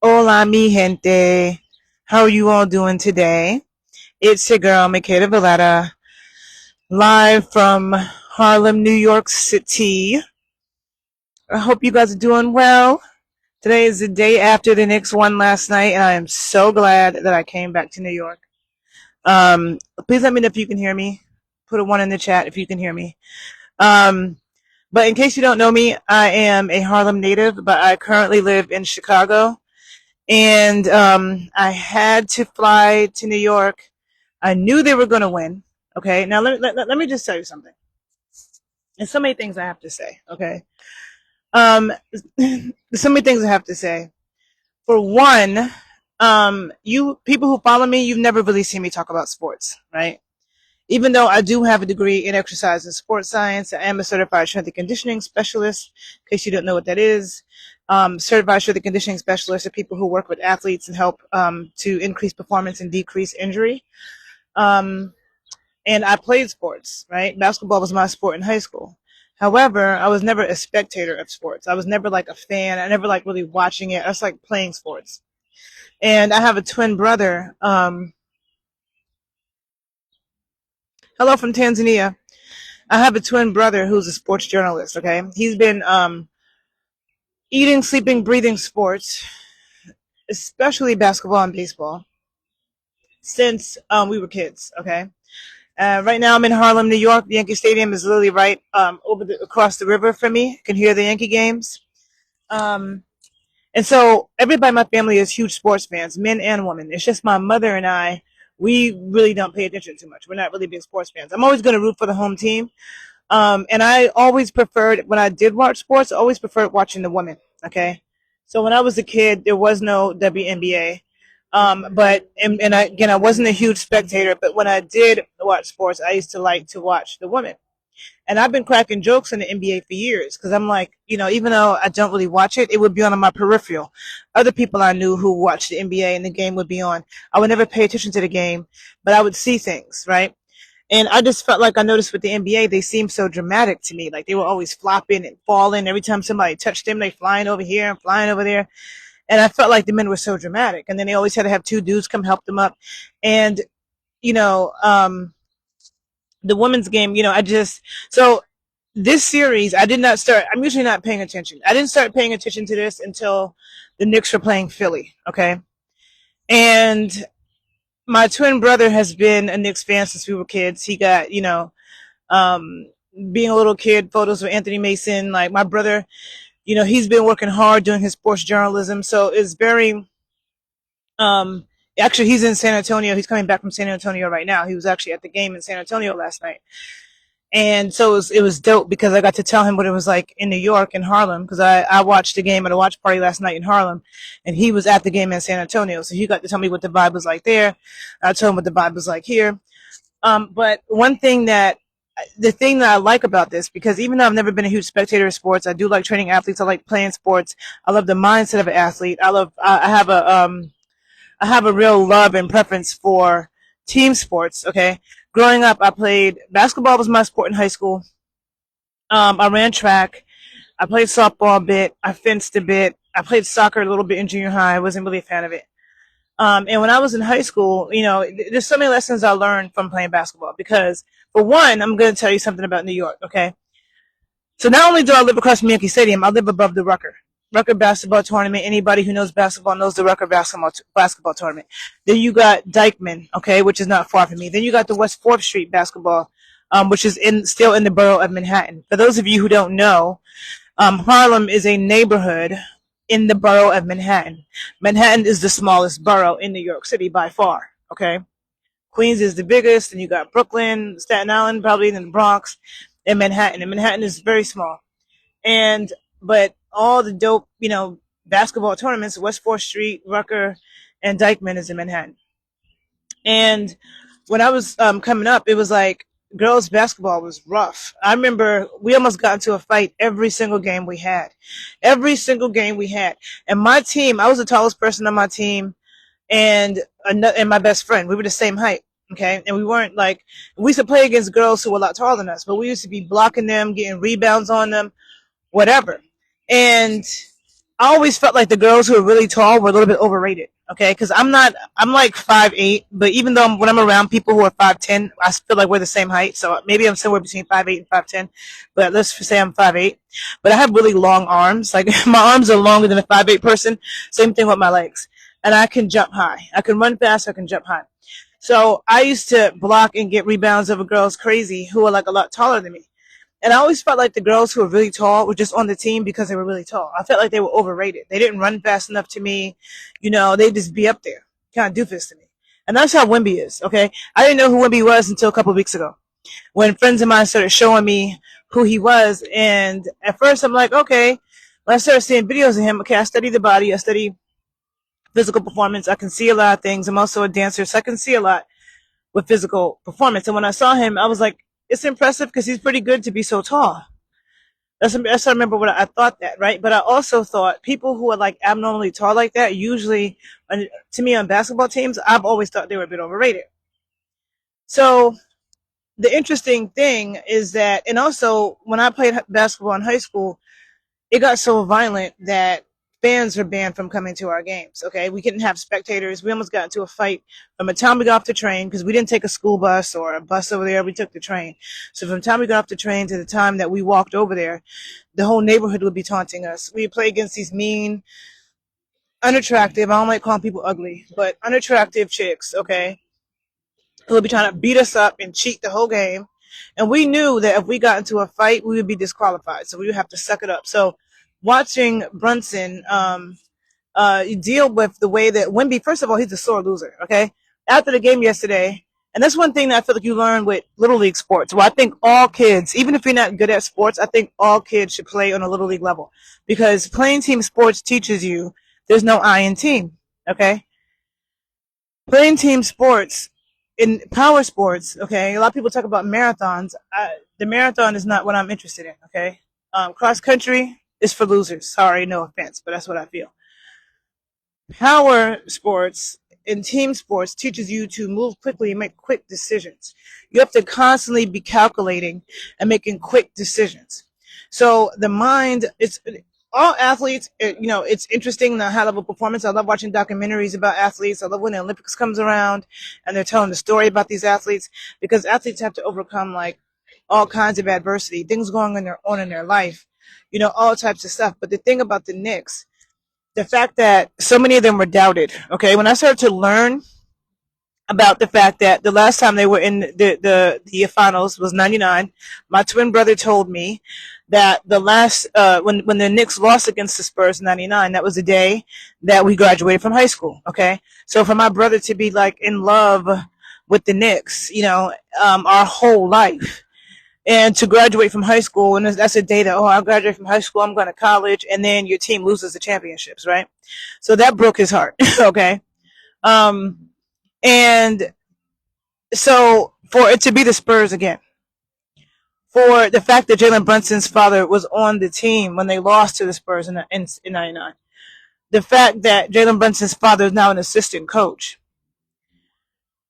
Hola, mi gente. How are you all doing today? It's your girl, Makeda Valletta, live from Harlem, New York City. I hope you guys are doing well. Today is the day after the Knicks won last night, and I am so glad that I came back to New York. Um, Please let me know if you can hear me. Put a one in the chat if you can hear me. Um, but in case you don't know me, I am a Harlem native, but I currently live in Chicago. And I had to fly to New York. I knew they were going to win. Okay, now let me just tell you something. There's so many things I have to say. Okay, um, there's so many things I have to say. For one, you people who follow me, you've never really seen me talk about sports, right? Even though I do have a degree in exercise and sports science, I am a certified strength and conditioning specialist. In case you don't know what that is, certified strength and conditioning specialists are people who work with athletes and help to increase performance and decrease injury. Um, and I played sports, right? Basketball was my sport in high school. However, I was never a spectator of sports. I was never like a fan. I never like really watching it. I was like playing sports. And I have a twin brother. Hello from Tanzania. I have a twin brother who's a sports journalist. Okay, he's been eating, sleeping, breathing sports, especially basketball and baseball, since we were kids. Okay, right now I'm in Harlem, New York. The Yankee Stadium is literally right across the river from me. I can hear the Yankee games. Um, and so everybody in my family is huge sports fans, men and women. It's just my mother and I. We really don't pay attention too much. We're not really big sports fans. I'm always going to root for the home team. And I always preferred, when I did watch sports, I always preferred watching the women. Okay. So when I was a kid, there was no WNBA. Again, I wasn't a huge spectator, but when I did watch sports, I used to like to watch the women. And I've been cracking jokes in the NBA for years because I'm like, even though I don't really watch it, it would be on my peripheral. Other people I knew who watched the NBA and the game would be on. I would never pay attention to the game, but I would see things, right? And I just felt like I noticed with the NBA, they seemed so dramatic to me. Like they were always flopping and falling. Every time somebody touched them, they flying over here and flying over there. And I felt like the men were so dramatic. And then they always had to have two dudes come help them up. And, you know, the women's game, so this series, I did not start, I'm usually not paying attention. I didn't start paying attention to this until the Knicks were playing Philly. Okay. And my twin brother has been a Knicks fan since we were kids. He got, um, being a little kid, photos of Anthony Mason. Like my brother, he's been working hard doing his sports journalism. So it's very, um, actually, he's in San Antonio. He's coming back from San Antonio right now. He was actually at the game in San Antonio last night. And so it was dope because I got to tell him what it was like in New York and Harlem because I watched the game at a watch party last night in Harlem and he was at the game in San Antonio. So he got to tell me what the vibe was like there. I told him what the vibe was like here. But the thing that I like about this, because even though I've never been a huge spectator of sports, I do like training athletes. I like playing sports. I love the mindset of an athlete. I have a real love and preference for team sports. Okay. Growing up, I played basketball was my sport in high school. I ran track. I played softball a bit. I fenced a bit. I played soccer a little bit in junior high. I wasn't really a fan of it. And when I was in high school, there's so many lessons I learned from playing basketball because, for one, I'm going to tell you something about New York, okay? So not only do I live across from Yankee Stadium, I live above the Rucker basketball tournament. Anybody who knows basketball knows the Rucker basketball tournament. Then you got Dykeman, okay, which is not far from me. Then you got the West 4th Street basketball, which is still in the borough of Manhattan. For those of you who don't know, Harlem is a neighborhood in the borough of Manhattan. Manhattan is the smallest borough in New York City by far. Okay, Queens is the biggest, and you got Brooklyn, Staten Island, probably in the Bronx, and Manhattan. And Manhattan is very small. And but all the dope, basketball tournaments, West 4th Street, Rucker, and Dykeman is in Manhattan. And when I was coming up, it was like girls basketball was rough. I remember we almost got into a fight every single game we had. Every single game we had. And my team, I was the tallest person on my team and my best friend. We were the same height. Okay. And we weren't like, we used to play against girls who were a lot taller than us, but we used to be blocking them, getting rebounds on them, whatever. And I always felt like the girls who were really tall were a little bit overrated. Okay, because I'm not. I'm like 5'8", but even though when I'm around people who are 5'10", I feel like we're the same height. So maybe I'm somewhere between 5'8" and 5'10", but let's say I'm 5'8". But I have really long arms. Like my arms are longer than a 5'8" person. Same thing with my legs, and I can jump high. I can run fast. I can jump high. So I used to block and get rebounds over girls crazy who are like a lot taller than me. And I always felt like the girls who were really tall were just on the team because they were really tall. I felt like they were overrated. They didn't run fast enough to me. You know, they just be up there, kind of doofus to me. And that's how Wimby is. Okay, I didn't know who Wimby was until a couple of weeks ago when friends of mine started showing me who he was. And at first, I'm like, okay. When I started seeing videos of him, okay, I study the body. I study physical performance. I can see a lot of things. I'm also a dancer, so I can see a lot with physical performance. And when I saw him, I was like, it's impressive because he's pretty good to be so tall. That's I remember what I thought that, right? But I also thought people who are like abnormally tall like that, usually, to me on basketball teams, I've always thought they were a bit overrated. So the interesting thing is that, and also when I played basketball in high school, it got so violent that fans were banned from coming to our games. Okay, we couldn't have spectators. We almost got into a fight from the time we got off the train because we didn't take a school bus or a bus over there. We took the train. So from the time we got off the train to the time that we walked over there, the whole neighborhood would be taunting us. We play against these mean, unattractive. I don't like calling people ugly, but unattractive chicks. Okay, who would be trying to beat us up and cheat the whole game. And we knew that if we got into a fight, we would be disqualified. So we would have to suck it up. So watching Brunson deal with the way that Wimby, first of all, he's a sore loser. Okay, after the game yesterday, and that's one thing that I feel like you learn with little league sports. Well, I think all kids, even if you're not good at sports, I think all kids should play on a little league level because playing team sports teaches you there's no I in team. Okay, playing team sports in power sports. Okay, a lot of people talk about marathons. The marathon is not what I'm interested in. Okay, cross country is for losers. Sorry, no offense, but that's what I feel. Power sports and team sports teaches you to move quickly and make quick decisions. You have to constantly be calculating and making quick decisions. So the mind, it's all athletes. It's interesting the high level performance. I love watching documentaries about athletes. I love when the Olympics comes around and they're telling the story about these athletes because athletes have to overcome like all kinds of adversity, things going on in their life, all types of stuff. But the thing about the Knicks, the fact that so many of them were doubted. Okay, when I started to learn about the fact that the last time they were in the finals was '99, my twin brother told me that the last when the Knicks lost against the Spurs in '99, that was the day that we graduated from high school. Okay, so for my brother to be like in love with the Knicks, our whole life, and to graduate from high school, and that's a day that, oh, I graduate from high school, I'm going to college, and then your team loses the championships, right? So that broke his heart. Okay, um, and so for it to be the Spurs again, for the fact that Jalen Brunson's father was on the team when they lost to the Spurs in '99, the fact that Jalen Brunson's father is now an assistant coach,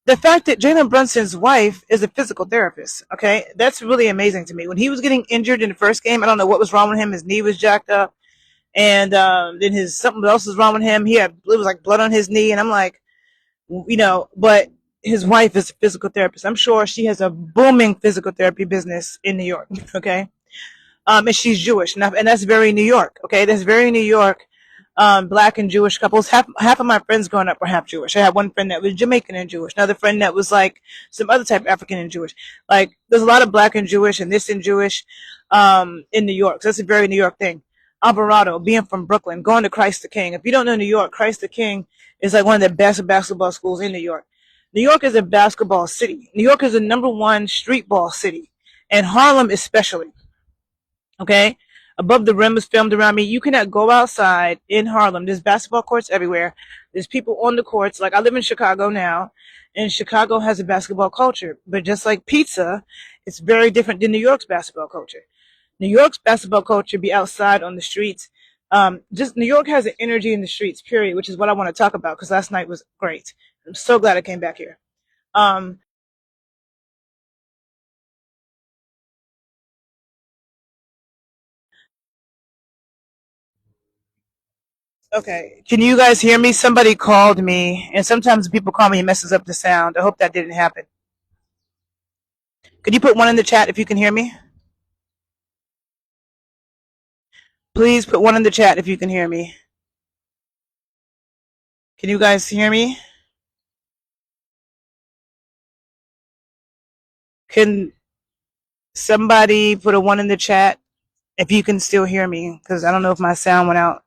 the fact that Jalen Brunson's wife is a physical therapist, okay, that's really amazing to me. When he was getting injured in the first game, I don't know what was wrong with him. His knee was jacked up, and then his something else was wrong with him. He had it was like blood on his knee, and I'm like, but his wife is a physical therapist. I'm sure she has a booming physical therapy business in New York, okay, and she's Jewish, and that's very New York, okay, that's very New York. Black and Jewish couples. Half of my friends growing up were half Jewish. I had one friend that was Jamaican and Jewish, another friend that was like some other type of African and Jewish. Like there's a lot of black and Jewish and this and Jewish in New York. So that's a very New York thing. Alvarado, being from Brooklyn, going to Christ the King. If you don't know New York, Christ the King is like one of the best basketball schools in New York. New York is a basketball city. New York is the number one street ball city, and Harlem especially. Okay, above the rim is filmed around me. You cannot go outside in Harlem. There's basketball courts everywhere. There's people on the courts. Like I live in Chicago now, and Chicago has a basketball culture. But just like pizza, it's very different than New York's basketball culture. New York's basketball culture be outside on the streets. Just New York has an energy in the streets, period, which is what I want to talk about because last night was great. I'm so glad I came back here. Um, Okay. Can you guys hear me? Somebody called me, and sometimes people call me, it messes up the sound. I hope that didn't happen. Could you put one in the chat if you can hear me? Please put one in the chat if you can hear me. Can you guys hear me? Can somebody put a one in the chat if you can still hear me? Because I don't know if my sound went out.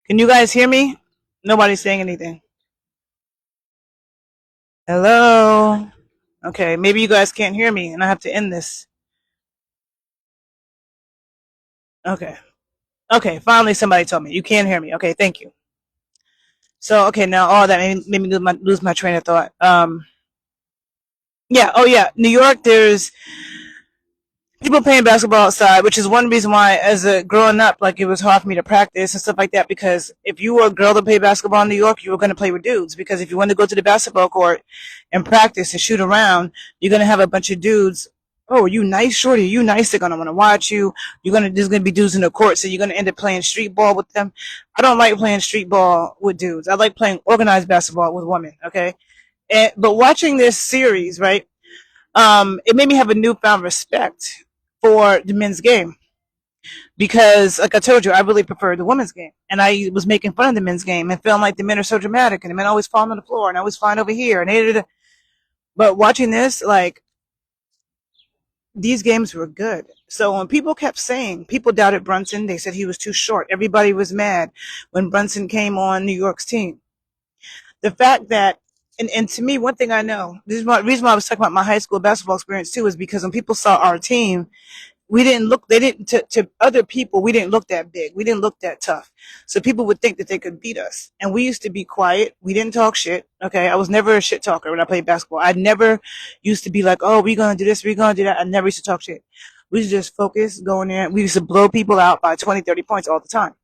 Can you guys hear me? Nobody's saying anything. Hello? Okay, maybe you guys can't hear me and I have to end this. Okay. Okay, finally somebody told me. You can hear me. Okay, thank you. So, okay, now all that made me lose my train of thought. Yeah, oh yeah, New York, there's people playing basketball outside, which is one reason why, as a growing up, like it was hard for me to practice and stuff like that. Because if you were a girl to play basketball in New York, you were going to play with dudes. Because if you want to go to the basketball court and practice and shoot around, you're going to have a bunch of dudes. Oh, are you nice, shorty? Are you nice? They're gonna want to watch you. There's gonna be dudes in the court, so you're gonna end up playing street ball with them. I don't like playing street ball with dudes. I like playing organized basketball with women. Okay, but watching this series, right? It made me have a newfound respect for the men's game because, like I told you, I really prefer the women's game, and I was making fun of the men's game and feeling like the men are so dramatic and the men always falling on the floor and always flying over here and but watching this, like these games were good. So when people kept saying people doubted Brunson, they said he was too short. Everybody was mad when Brunson came on New York's team. The fact that and to me, one thing I know, this is the reason why I was talking about my high school basketball experience too, is because when people saw our team, we didn't look they didn't to other people, we didn't look that big, we didn't look that tough, so people would think that they could beat us. And we used to be quiet, we didn't talk shit. Okay, I was never a shit talker when I played basketball. I never used to be like, oh, we're gonna do this, we're gonna do that. I never used to talk shit. We used to just focus, go in there. We used to blow people out by 20, 30 points all the time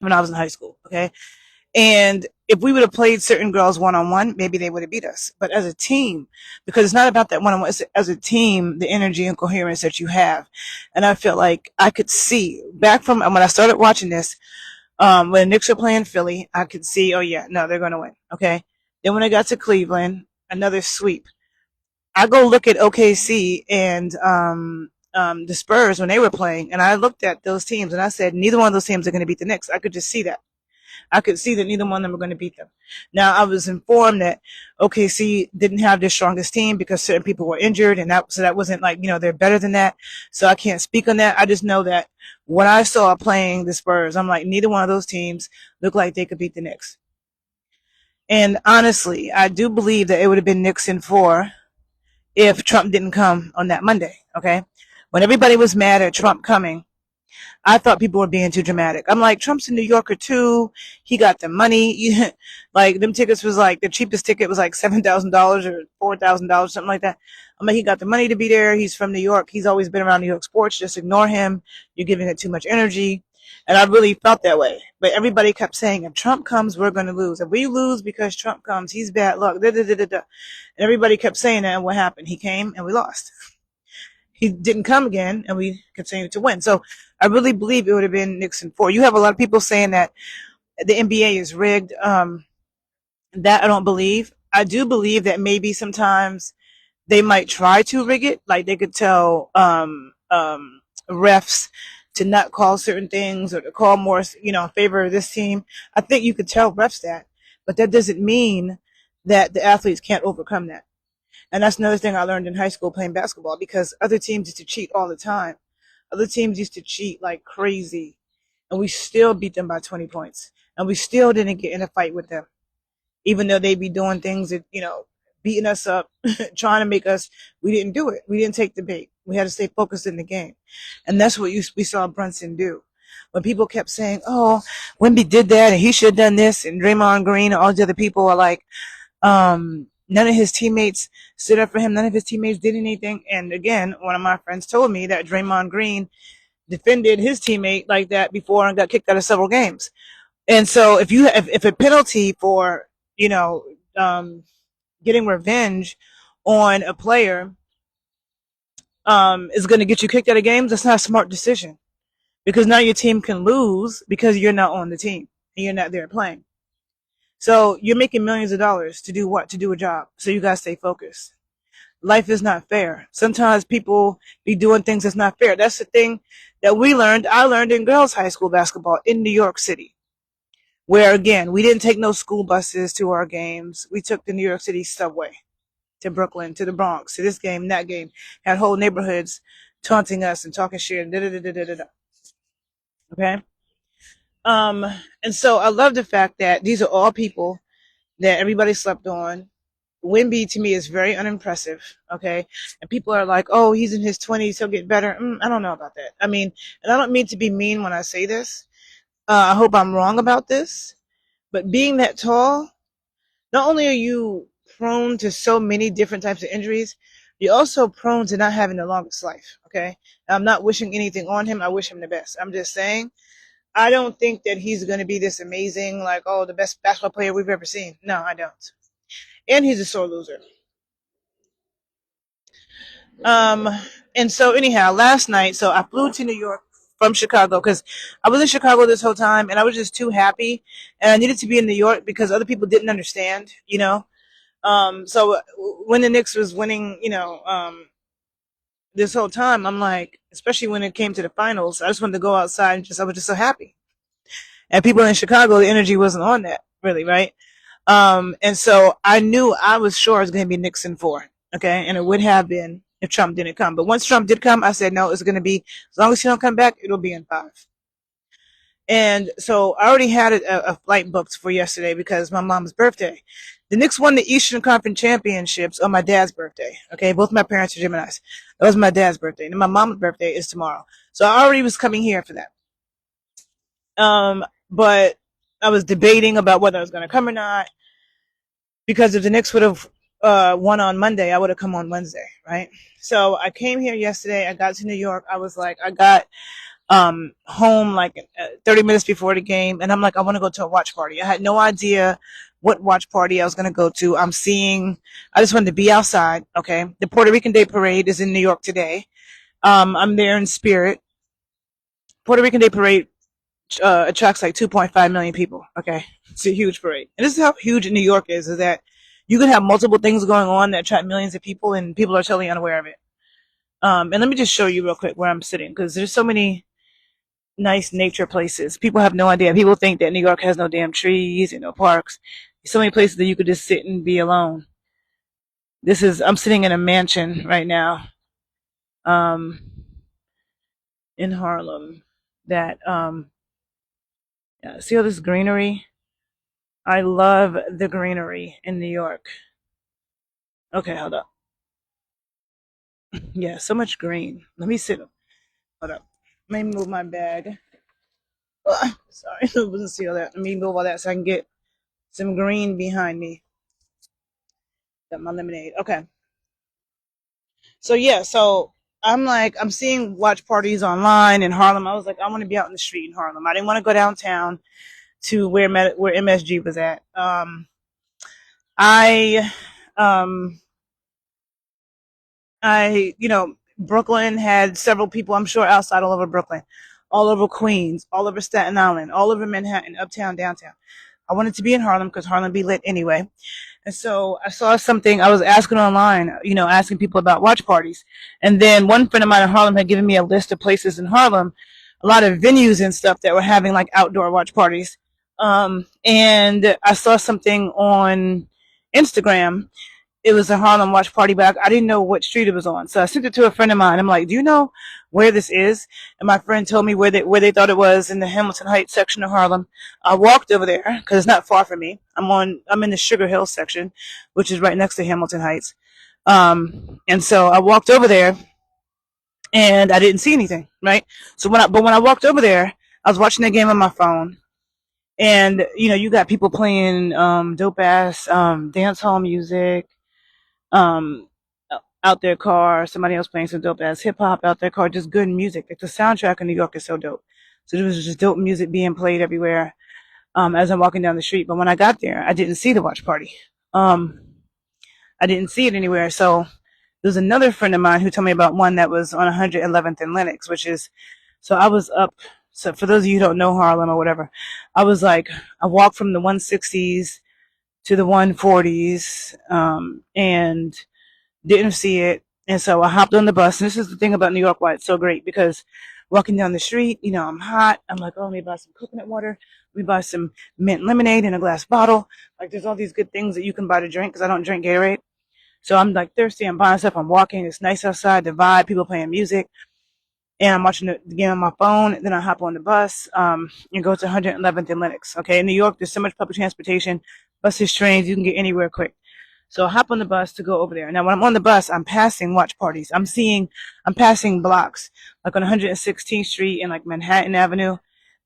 when I was in high school. Okay, and if we would have played certain girls one on one, maybe they would have beat us. But as a team, because it's not about that one on one, as a team, the energy and coherence that you have. And I felt like I could see back from when I started watching this, when the Knicks were playing Philly, I could see, oh yeah, no, they're going to win. Okay. Then when I got to Cleveland, another sweep. I go look at OKC and the Spurs when they were playing, and I looked at those teams and I said, neither one of those teams are going to beat the Knicks. I could just see that. I could see that neither one of them were going to beat them. Now, I was informed that OKC didn't have their strongest team because certain people were injured, and so that wasn't like, they're better than that. So I can't speak on that. I just know that when I saw playing the Spurs, I'm like, neither one of those teams looked like they could beat the Knicks. And honestly, I do believe that it would have been Knicks in 4 if Trump didn't come on that Monday. Okay. When everybody was mad at Trump coming, I thought people were being too dramatic. I'm like, Trump's a New Yorker too. He got the money. Like them tickets was like the cheapest ticket was like $7,000 or $4,000, something like that. I'm like, he got the money to be there. He's from New York. He's always been around New York sports. Just ignore him. You're giving it too much energy. And I really felt that way. But everybody kept saying, if Trump comes, we're going to lose. If we lose because Trump comes, he's bad luck. Da, da, da, da, da. And everybody kept saying that. And what happened? He came and we lost. He didn't come again, and we continued to win. So I really believe it would have been Nixon 4. You have a lot of people saying that the NBA is rigged. That I don't believe. I do believe that maybe sometimes they might try to rig it. Like they could tell refs to not call certain things or to call more, in favor of this team. I think you could tell refs that, but that doesn't mean that the athletes can't overcome that. And that's another thing I learned in high school playing basketball, because other teams used to cheat all the time. Other teams used to cheat like crazy, and we still beat them by 20 points. And we still didn't get in a fight with them, even though they be doing things that, beating us up, trying to make us. We didn't do it. We didn't take the bait. We had to stay focused in the game. And that's what we saw Brunson do. When people kept saying, oh, Wemby did that and he should have done this, and Draymond Green and all the other people are like, none of his teammates stood up for him. None of his teammates did anything. And again, one of my friends told me that Draymond Green defended his teammate like that before and got kicked out of several games. And so if a penalty for, getting revenge on a player, is going to get you kicked out of games, that's not a smart decision. because now your team can lose because you're not on the team and you're not there playing. So you're making millions of dollars to do what? To do a job. So you gotta stay focused. Life is not fair. Sometimes people be doing things that's not fair. That's the thing that we learned. I learned in girls' high school basketball in New York City, where again, we didn't take no school buses to our games. We took the New York City subway to Brooklyn, to the Bronx, to this game, that game. Had whole neighborhoods taunting us and talking shit. Da, da, da, da, da, da. Okay. Um, and so I love the fact that these are all people that everybody slept on. Wimby to me is very unimpressive. Okay. And people are like, oh, he's in his 20s. He'll get better. I don't know about that. I mean, and I don't mean to be mean when I say this. I hope I'm wrong about this. But being that tall, not only are you prone to so many different types of injuries, you're also prone to not having the longest life. Okay. I'm not wishing anything on him. I wish him the best. I'm just saying, I don't think that he's going to be this amazing, like, oh, the best basketball player we've ever seen. No, I don't. And he's a sore loser. Um, and so anyhow, last night, so I flew to New York from Chicago because I was in Chicago this whole time and I was just too happy and I needed to be in New York because other people didn't understand, you know. So when the Knicks was winning, this whole time, I'm like, especially when it came to the finals, I just wanted to go outside and I was just so happy. And people in Chicago, the energy wasn't on that really, right? And so I knew I was sure it was going to be Nixon 4. Okay. And it would have been if Trump didn't come. But once Trump did come, I said, no, it's going to be, as long as he don't come back, it'll be in 5. And so I already had a flight booked for yesterday because my mom's birthday. The Knicks won the Eastern Conference Championships on my dad's birthday. Okay. Both my parents are Geminis. That was my dad's birthday. And my mom's birthday is tomorrow. So I already was coming here for that. But I was debating about whether I was going to come or not because if the Knicks would have won on Monday, I would have come on Wednesday, right? So I came here yesterday. I got to New York. I was like, I got home like 30 minutes before the game, and I'm like, I want to go to a watch party. I had no idea what watch party I was going to go to. I just wanted to be outside. Okay, the Puerto Rican Day Parade is in New York today. I'm there in spirit. Puerto Rican Day Parade attracts like 2.5 million people. Okay, it's a huge parade, and this is how huge New York is that you can have multiple things going on that attract millions of people, and people are totally unaware of it. And let me just show you real quick where I'm sitting because there's so many nice nature places. People have no idea. People think that New York has no damn trees and no parks. There's so many places that you could just sit and be alone. I'm sitting in a mansion right now, um, in Harlem that, yeah, see all this greenery? I love the greenery in New York. Okay, hold up. Yeah, so much green. Let me sit. Hold up. Let me move my bag. Sorry, I wasn't see all that. Let me move all that so I can get some green behind me. Got my lemonade. Okay. So yeah, so I'm seeing watch parties online in Harlem. I was like, I want to be out in the street in Harlem. I didn't want to go downtown to where MSG was at. I um Brooklyn had several people, I'm sure, outside all over Brooklyn, all over Queens, all over Staten Island, all over Manhattan, uptown, downtown. I wanted to be in Harlem because Harlem be lit anyway. And so I saw something, I was asking online, asking people about watch parties. And then one friend of mine in Harlem had given me a list of places in Harlem, a lot of venues and stuff that were having like outdoor watch parties. And I saw something on Instagram. It was a Harlem watch party, but I didn't know what street it was on. So I sent it to a friend of mine. I'm like, do you know where this is? And my friend told me where they thought it was in the Hamilton Heights section of Harlem. I walked over there because it's not far from me. I'm in the Sugar Hill section, which is right next to Hamilton Heights. And so I walked over there and I didn't see anything, right? So when I walked over there, I was watching the game on my phone. And, you got people playing, dope ass, dance hall music, um out their car, somebody else playing some dope ass hip hop out their car, just good music. Like the soundtrack in New York is so dope. So there was just dope music being played everywhere as I'm walking down the street. But when I got there, I didn't see the watch party. Um I didn't see it anywhere. So there's another friend of mine who told me about one that was on 111th and Lenox, which is So I was up. So for those of you who don't know Harlem or whatever, I was like, I walked from the 160s to the 140s, and didn't see it. And so I hopped on the bus. And this is the thing about New York, why it's so great, because walking down the street, I'm hot. I'm like, oh, let me buy some coconut water. Let me buy some mint lemonade in a glass bottle. Like, there's all these good things that you can buy to drink because I don't drink Gatorade. So I'm like thirsty. I'm buying stuff. I'm walking. It's nice outside. The vibe, people playing music. And I'm watching the game on my phone. Then I hop on the bus, and go to 111th and Lenox. Okay. In New York, there's so much public transportation, buses, trains. You can get anywhere quick. So I hop on the bus to go over there. Now, when I'm on the bus, I'm passing watch parties. I'm passing blocks, like on 116th Street and like Manhattan Avenue.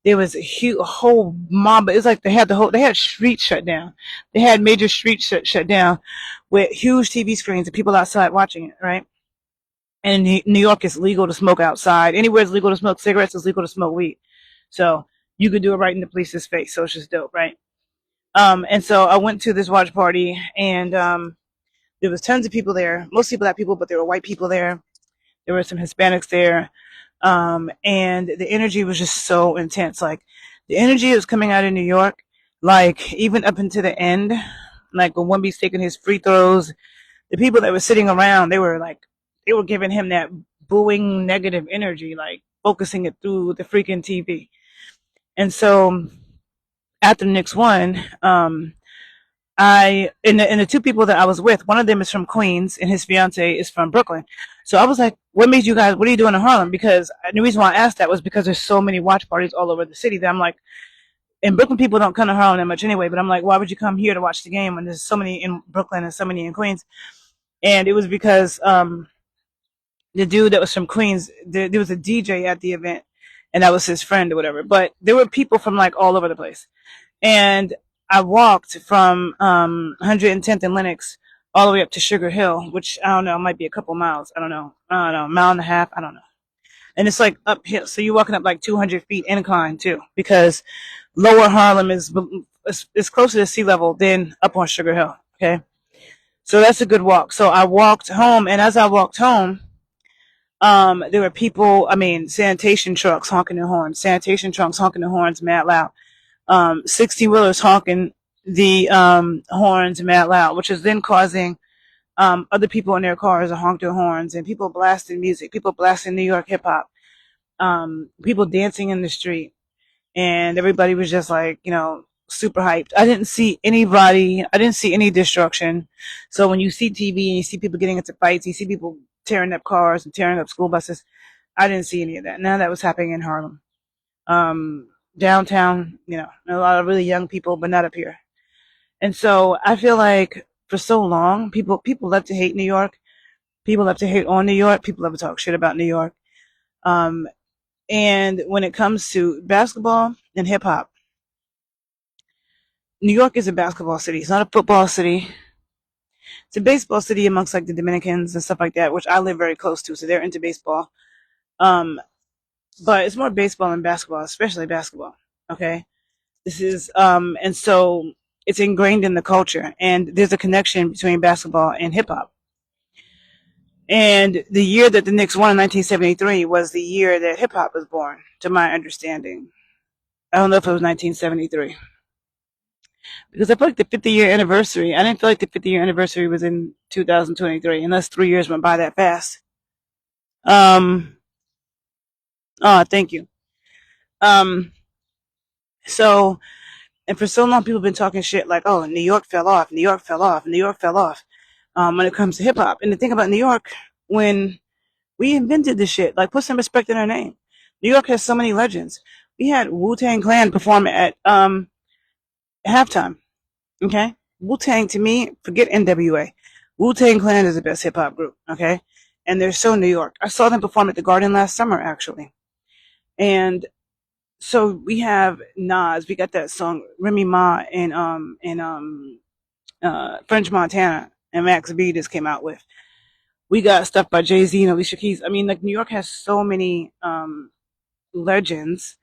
There was a whole mob. It was like they had streets shut down. They had major streets shut down with huge TV screens and people outside watching it, right? And in New York, it's legal to smoke outside. Anywhere it's legal to smoke cigarettes, it's legal to smoke weed. So you could do it right in the police's face. So it's just dope, right? And so I went to this watch party, and there was tons of people there, mostly black people, but there were white people there. There were some Hispanics there. And the energy was just so intense. Like, the energy that was coming out of New York, like, even up into the end, like when Wemby's taking his free throws, the people that were sitting around, they were giving him that booing negative energy, like focusing it through the freaking TV. And so after the Knicks won, and the two people that I was with, one of them is from Queens and his fiance is from Brooklyn. So I was like, what are you doing in Harlem? Because the reason why I asked that was because there's so many watch parties all over the city that I'm like, and Brooklyn people don't come to Harlem that much anyway, but I'm like, why would you come here to watch the game when there's so many in Brooklyn and so many in Queens? And it was because, the dude that was from Queens, there was a DJ at the event, and that was his friend or whatever. But there were people from like all over the place. And I walked from 110th and Lenox all the way up to Sugar Hill, which I don't know, might be a couple miles. I don't know, a mile and a half. I don't know. And it's like uphill. So you're walking up like 200 feet incline too, because lower Harlem is closer to sea level than up on Sugar Hill. Okay. So that's a good walk. So I walked home, and as I walked home, there were people, sanitation trucks honking their horns mad loud. 16 wheelers honking the horns mad loud, which is then causing other people in their cars to honk their horns, and people blasting music, people blasting New York hip hop, people dancing in the street, and everybody was just like, super hyped. I didn't see any destruction. So when you see TV and you see people getting into fights, you see people tearing up cars and tearing up school buses, I didn't see any of that. None of that was happening in Harlem. Downtown, a lot of really young people, but not up here. And so I feel like for so long, people love to hate New York. People love to hate on New York. People love to talk shit about New York. Um, and when it comes to basketball and hip hop, New York is a basketball city. It's not a football city. It's a baseball city amongst like the Dominicans and stuff like that, which I live very close to. So they're into baseball. Um, but it's more baseball than basketball, especially basketball. Okay. And so it's ingrained in the culture, and there's a connection between basketball and hip hop. And the year that the Knicks won in 1973 was the year that hip hop was born, to my understanding. I don't know if it was 1973. Because I feel like the 50-year anniversary, I didn't feel like the 50-year anniversary was in 2023, unless 3 years went by that fast. Um, Thank you. Um, so, and for so long, people have been talking shit like, oh, New York fell off, New York fell off, New York fell off, when it comes to hip hop. And the thing about New York, when we invented this shit, like, put some respect in our name. New York has so many legends. We had Wu-Tang Clan perform at halftime. Okay? Wu-Tang, to me, forget NWA. Wu-Tang Clan is the best hip hop group. Okay? And they're so New York. I saw them perform at the Garden last summer, actually. And so we have Nas. We got that song Remy Ma and French Montana and Max B just came out with. We got stuff by Jay-Z and Alicia Keys. I mean, like, New York has so many legends,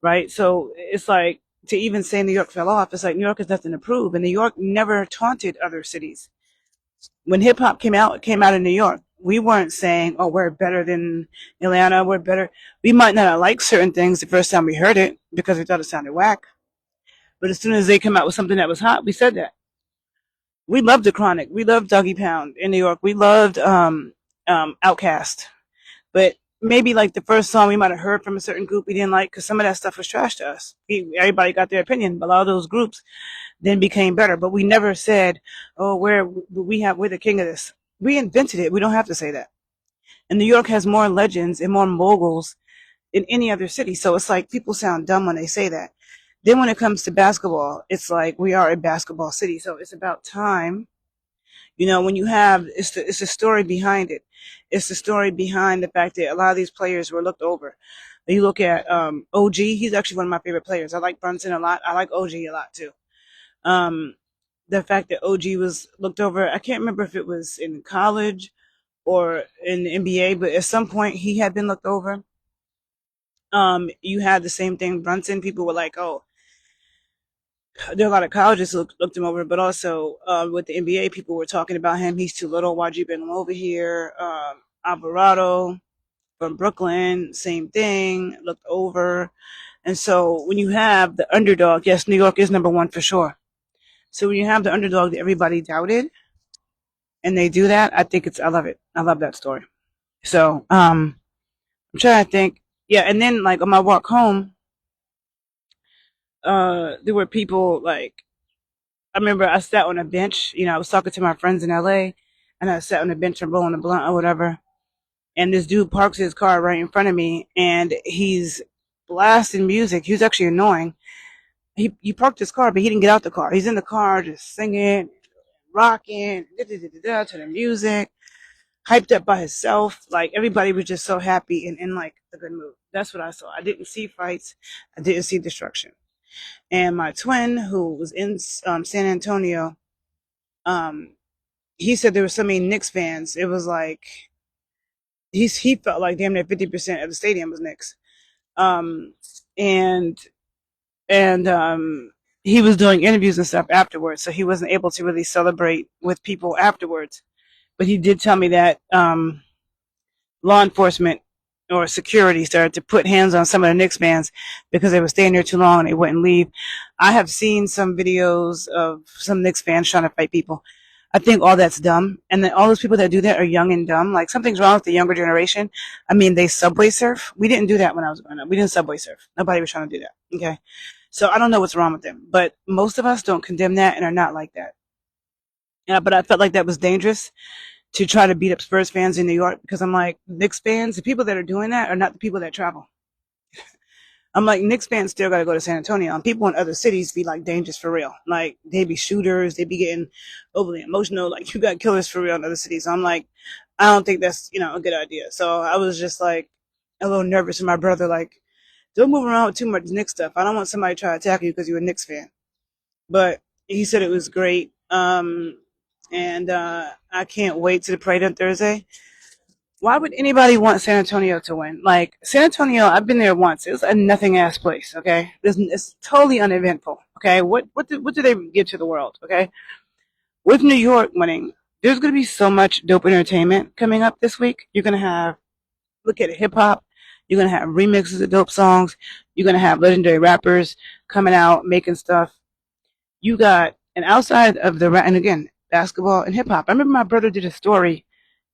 right? So it's like, to even say New York fell off, it's like New York has nothing to prove, and New York never taunted other cities. When hip hop came out, it came out in New York. We weren't saying, "Oh, we're better than Atlanta. We're better." We might not have liked certain things the first time we heard it because we thought it sounded whack. But as soon as they come out with something that was hot, we said that. We loved the Chronic. We loved Doggy Pound in New York. We loved Outcast. But maybe like the first song we might have heard from a certain group we didn't like because some of that stuff was trash to us. Everybody got their opinion, but a lot of those groups then became better. But we never said, "Oh, we're the king of this." We invented it. We don't have to say that. And New York has more legends and more moguls than any other city. So it's like people sound dumb when they say that. Then when it comes to basketball, it's like we are a basketball city. So it's about time. When you have it's the story behind it. It's the story behind the fact that a lot of these players were looked over. You look at OG. He's actually one of my favorite players. I like Brunson a lot. I like OG a lot too. Um, the fact that OG was looked over. I can't remember if it was in college or in the NBA, but at some point he had been looked over. You had the same thing. Brunson, people were like, "Oh, there are a lot of colleges looked him over," but also with the NBA, people were talking about him. He's too little. Why'd you bring him over here? Alvarado from Brooklyn, same thing, looked over. And so when you have the underdog, yes, New York is number one for sure. So when you have the underdog that everybody doubted, and they do that, I love it. I love that story. So I'm trying to think. Yeah, and then like on my walk home, there were people like I remember I sat on a bench. I was talking to my friends in LA, and I sat on a bench and rolling a blunt or whatever. And this dude parks his car right in front of me, and he's blasting music. He was actually annoying. He parked his car, but he didn't get out the car. He's in the car just singing, rocking, to the music, hyped up by himself. Like everybody was just so happy and in like a good mood. That's what I saw. I didn't see fights. I didn't see destruction. And my twin, who was in San Antonio, um, he said there were so many Knicks fans. It was like he felt like damn near 50% of the stadium was Knicks. Um, and and he was doing interviews and stuff afterwards, so he wasn't able to really celebrate with people afterwards. But he did tell me that law enforcement or security started to put hands on some of the Knicks fans because they were staying there too long and they wouldn't leave. I have seen some videos of some Knicks fans trying to fight people. I think all that's dumb. And then all those people that do that are young and dumb. Like something's wrong with the younger generation. I mean, they subway surf. We didn't do that when I was growing up. We didn't subway surf. Nobody was trying to do that. Okay. So I don't know what's wrong with them, but most of us don't condemn that and are not like that. Yeah, but I felt like that was dangerous to try to beat up Spurs fans in New York because I'm like, Knicks fans, the people that are doing that are not the people that travel. I'm like, Knicks fans still got to go to San Antonio. And people in other cities be like dangerous for real. Like, they be shooters. They be getting overly emotional. Like, you got killers for real in other cities. So I'm like, I don't think that's, a good idea. So I was just like a little nervous with my brother. Like, don't move around with too much Knicks stuff. I don't want somebody to try to attack you because you're a Knicks fan. But he said it was great. And I can't wait to the parade on Thursday. Why would anybody want San Antonio to win? Like San Antonio, I've been there once. It was a nothing ass place. Okay, it's totally uneventful. Okay, what do they give to the world? Okay, with New York winning, there's going to be so much dope entertainment coming up this week. You're going to have look at hip hop. You're going to have remixes of dope songs. You're going to have legendary rappers coming out making stuff. You got and outside of and again basketball and hip hop. I remember my brother did a story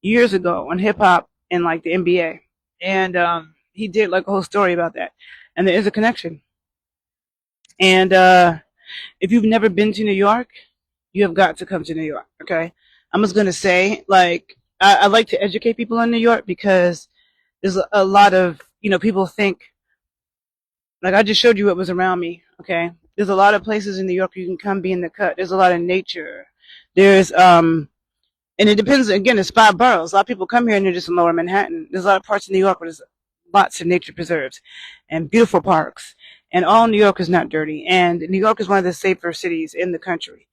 years ago on hip hop and like the NBA, and he did like a whole story about that. And there is a connection. And if you've never been to New York, you have got to come to New York. Okay, I'm just gonna say like I like to educate people in New York because there's a lot of people think like I just showed you what was around me. Okay, there's a lot of places in New York you can come be in the cut. There's a lot of nature. There's and it depends again. It's 5 boroughs. A lot of people come here and they're just in Lower Manhattan. There's a lot of parts of New York where there's lots of nature preserves and beautiful parks. And all New York is not dirty. And New York is one of the safer cities in the country.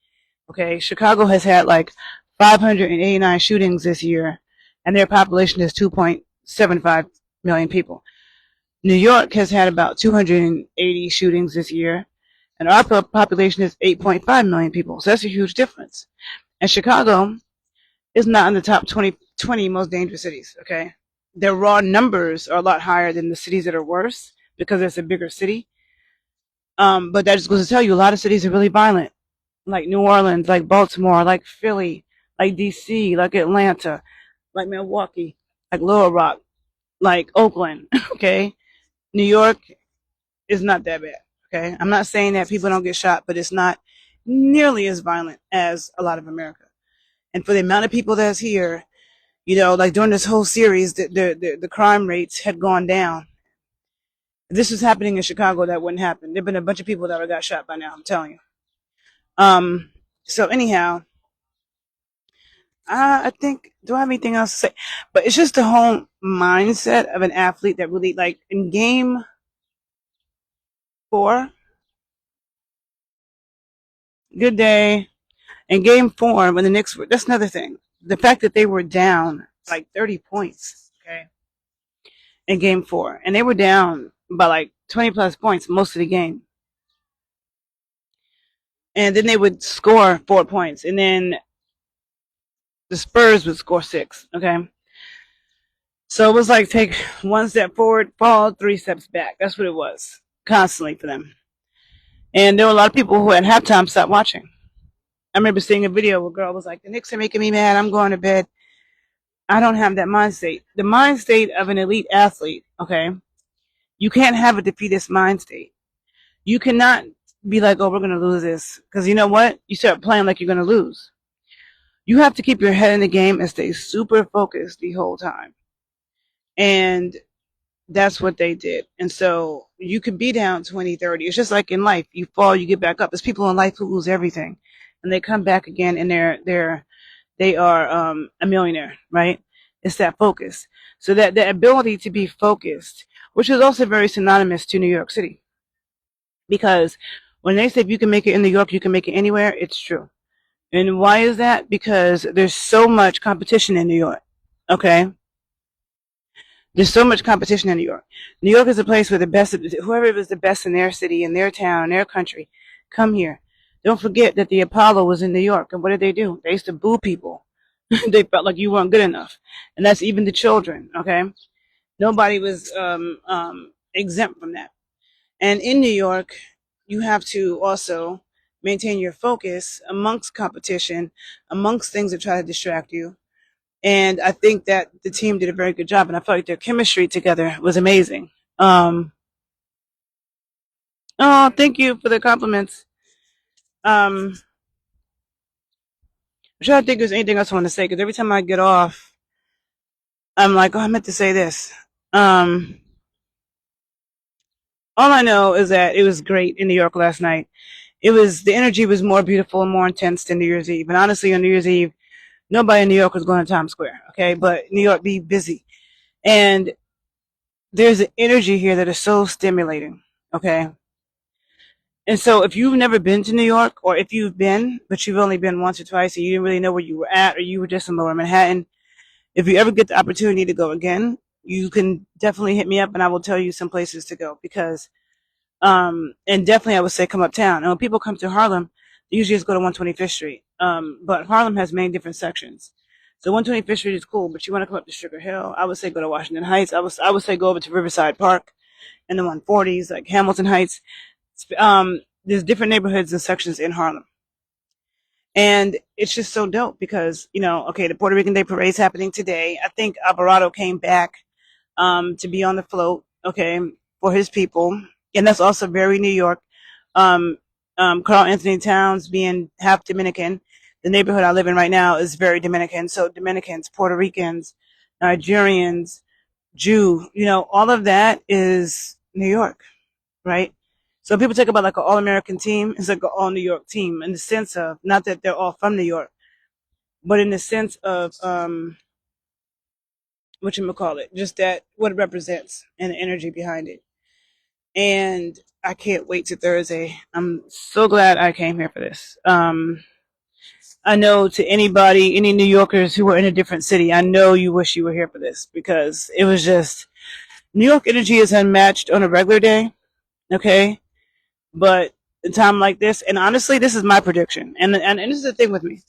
Okay, Chicago has had like 589 shootings this year, and their population is 2.75 million people. New York has had about 280 shootings this year, and our population is 8.5 million people. So that's a huge difference. And Chicago is not in the top 20 20 most dangerous cities. Okay, their raw numbers are a lot higher than the cities that are worse because it's a bigger city. But that just goes to tell you a lot of cities are really violent, like New Orleans, like Baltimore, like Philly, like DC, like Atlanta, like Milwaukee, like Little Rock, like Oakland. Okay, New York is not that bad. Okay, I'm not saying that people don't get shot, but it's not nearly as violent as a lot of America. And for the amount of people that's here, like during this whole series, the crime rates had gone down. If this was happening in Chicago, that wouldn't happen. There've been a bunch of people that would have got shot by now. I'm telling you. Um. So anyhow, I think, do I have anything else to say? But it's just the whole mindset of an athlete that really, like, in game 4, good day. In game 4, when the Knicks were, that's another thing. The fact that they were down like 30 points, okay, in game 4, and they were down by like 20 plus points most of the game. And then they would score 4 points, and then the Spurs would score 6, okay? So it was like take one step forward, fall 3 steps back. That's what it was constantly for them. And there were a lot of people who at halftime stopped watching. I remember seeing a video where a girl was like, "The Knicks are making me mad. I'm going to bed." I don't have that mind state. The mind state of an elite athlete, okay? You can't have a defeatist mind state. You cannot be like, "Oh, we're going to lose this." Because you know what? You start playing like you're going to lose. You have to keep your head in the game and stay super focused the whole time. And that's what they did. And so you could be down 20, 30. It's just like in life. You fall, you get back up. There's people in life who lose everything. And they come back again and they are a millionaire, right? It's that focus. So that the ability to be focused, which is also very synonymous to New York City. Because when they say if you can make it in New York, you can make it anywhere, it's true. And why is that? Because there's so much competition in New York. Okay? There's so much competition in New York. New York is a place where the best, whoever was the best in their city, in their town, in their country, come here. Don't forget that the Apollo was in New York. And what did they do? They used to boo people. They felt like you weren't good enough. And that's even the children, okay? Nobody was exempt from that. And in New York, you have to also maintain your focus amongst competition, amongst things that try to distract you. And I think that the team did a very good job, and I felt like their chemistry together was amazing. Oh, thank you for the compliments. I'm trying to think if there's anything else I want to say, because every time I get off, I'm like, oh, I meant to say this. All I know is that it was great in New York last night. The energy was more beautiful and more intense than New Year's Eve. And honestly, on New Year's Eve, nobody in New York was going to Times Square, okay? But New York be busy. And there's an energy here that is so stimulating, okay? And so if you've never been to New York, or if you've been, but you've only been once or twice and you didn't really know where you were at, or you were just in Lower Manhattan, if you ever get the opportunity to go again, you can definitely hit me up and I will tell you some places to go, because and definitely I would say come uptown. And when people come to Harlem, they usually just go to 125th Street. But Harlem has many different sections. So 125th Street is cool, but you want to come up to Sugar Hill, I would say go to Washington Heights. I would say go over to Riverside Park and the 140s, like Hamilton Heights. There's different neighborhoods and sections in Harlem. And it's just so dope because, okay, the Puerto Rican Day Parade's happening today. I think Alvarado came back to be on the float, okay, for his people. And that's also very New York. Carl Anthony Towns being half Dominican. The neighborhood I live in right now is very Dominican. So Dominicans, Puerto Ricans, Nigerians, Jew, all of that is New York, right? So people talk about like an all-American team. It's like an all-New York team in the sense of, not that they're all from New York, but in the sense of, whatchamacallit, just that, what it represents and the energy behind it. And I can't wait to Thursday. I'm so glad I came here for this. I know to anybody, any New Yorkers who are in a different city, I know you wish you were here for this, because it was just, New York energy is unmatched on a regular day, okay? But a time like this, and honestly, this is my prediction, and this is the thing with me.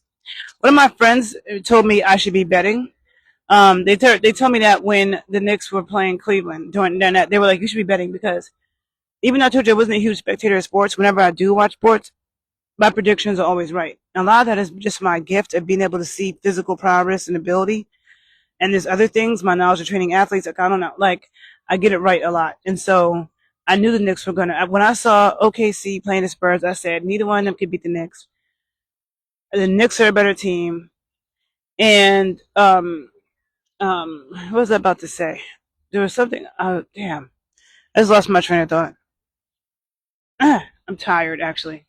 One of my friends told me I should be betting They told me that when the Knicks were playing Cleveland during that, they were like, you should be betting because even though I told you I wasn't a huge spectator of sports, whenever I do watch sports, my predictions are always right. A lot of that is just my gift of being able to see physical prowess and ability. And there's other things, my knowledge of training athletes, like I don't know, like I get it right a lot. And so I knew the Knicks were gonna. When I saw OKC playing the Spurs, I said neither one of them could beat the Knicks. The Knicks are a better team. And what was I about to say? There was something. Damn, I just lost my train of thought. I'm tired, actually.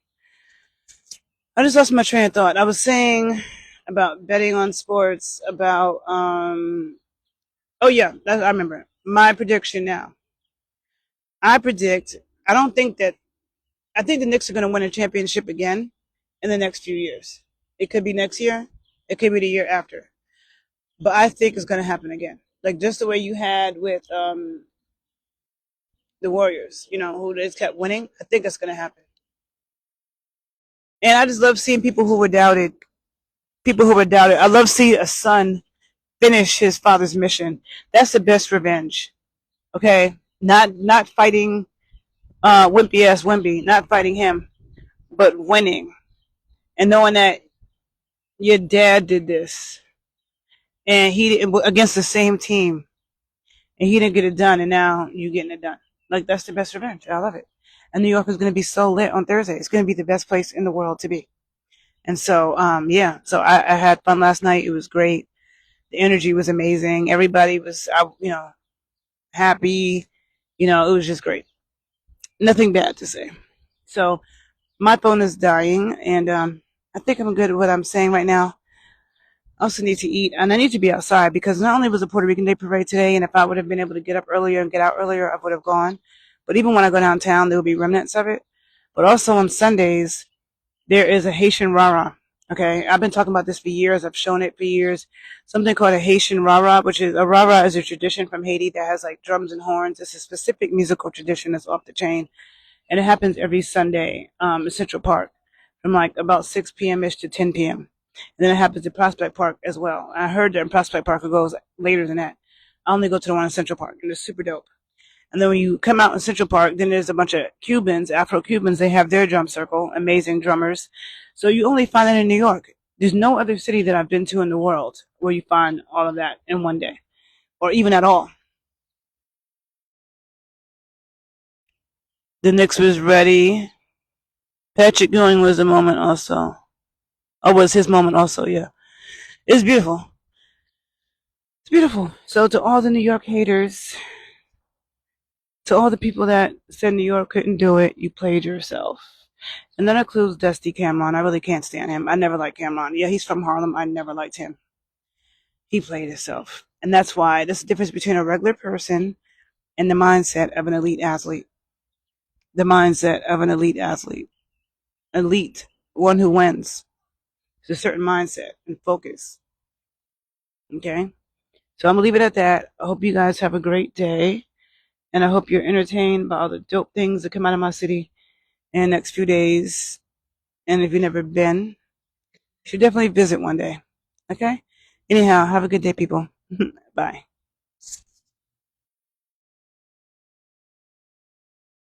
I just lost my train of thought. I was saying about betting on sports. About oh yeah, I remember my prediction now. I predict. I don't think that. I think the Knicks are going to win a championship again in the next few years. It could be next year. It could be the year after. But I think it's going to happen again. Like just the way you had with the Warriors, who just kept winning. I think it's going to happen. And I just love seeing people who were doubted. People who were doubted. I love seeing a son finish his father's mission. That's the best revenge. Okay, not fighting wimpy ass Wimpy, not fighting him, but winning and knowing that your dad did this and he against the same team and he didn't get it done and now you getting it done. Like that's the best revenge. I love it. And New York is going to be so lit on Thursday. It's going to be the best place in the world to be. And so, yeah. So I had fun last night. It was great. The energy was amazing. Everybody was, happy. It was just great. Nothing bad to say. So my phone is dying, and I think I'm good at what I'm saying right now. I also need to eat, and I need to be outside because not only was the Puerto Rican Day Parade today, and if I would have been able to get up earlier and get out earlier, I would have gone. But even when I go downtown, there will be remnants of it. But also on Sundays, there is a Haitian Rara. Okay, I've been talking about this for years. I've shown it for years. Something called a Haitian Rara, which is a Rara is a tradition from Haiti that has like drums and horns. It's a specific musical tradition that's off the chain, and it happens every Sunday in Central Park from like about 6 p.m. ish to 10 p.m. And then it happens at Prospect Park as well. I heard that in Prospect Park it goes later than that. I only go to the one in Central Park, and it's super dope. And then when you come out in Central Park, then there's a bunch of Cubans, Afro Cubans. They have their drum circle, amazing drummers. So you only find that in New York. There's no other city that I've been to in the world where you find all of that in one day, or even at all. The Knicks was ready. Patrick Ewing was a moment also. Oh, was his moment also? Yeah, it's beautiful. It's beautiful. So to all the New York haters, to all the people that said New York couldn't do it, you played yourself. And that includes Dusty Cameron. I really can't stand him. I never liked Cameron. Yeah, he's from Harlem. I never liked him. He played himself. And that's why there's a difference between a regular person and the mindset of an elite athlete. The mindset of an elite athlete. Elite, one who wins. It's a certain mindset and focus. Okay? So I'm going to leave it at that. I hope you guys have a great day. And I hope you're entertained by all the dope things that come out of my city in the next few days. And if you've never been, you should definitely visit one day. Okay? Anyhow, have a good day, people. Bye.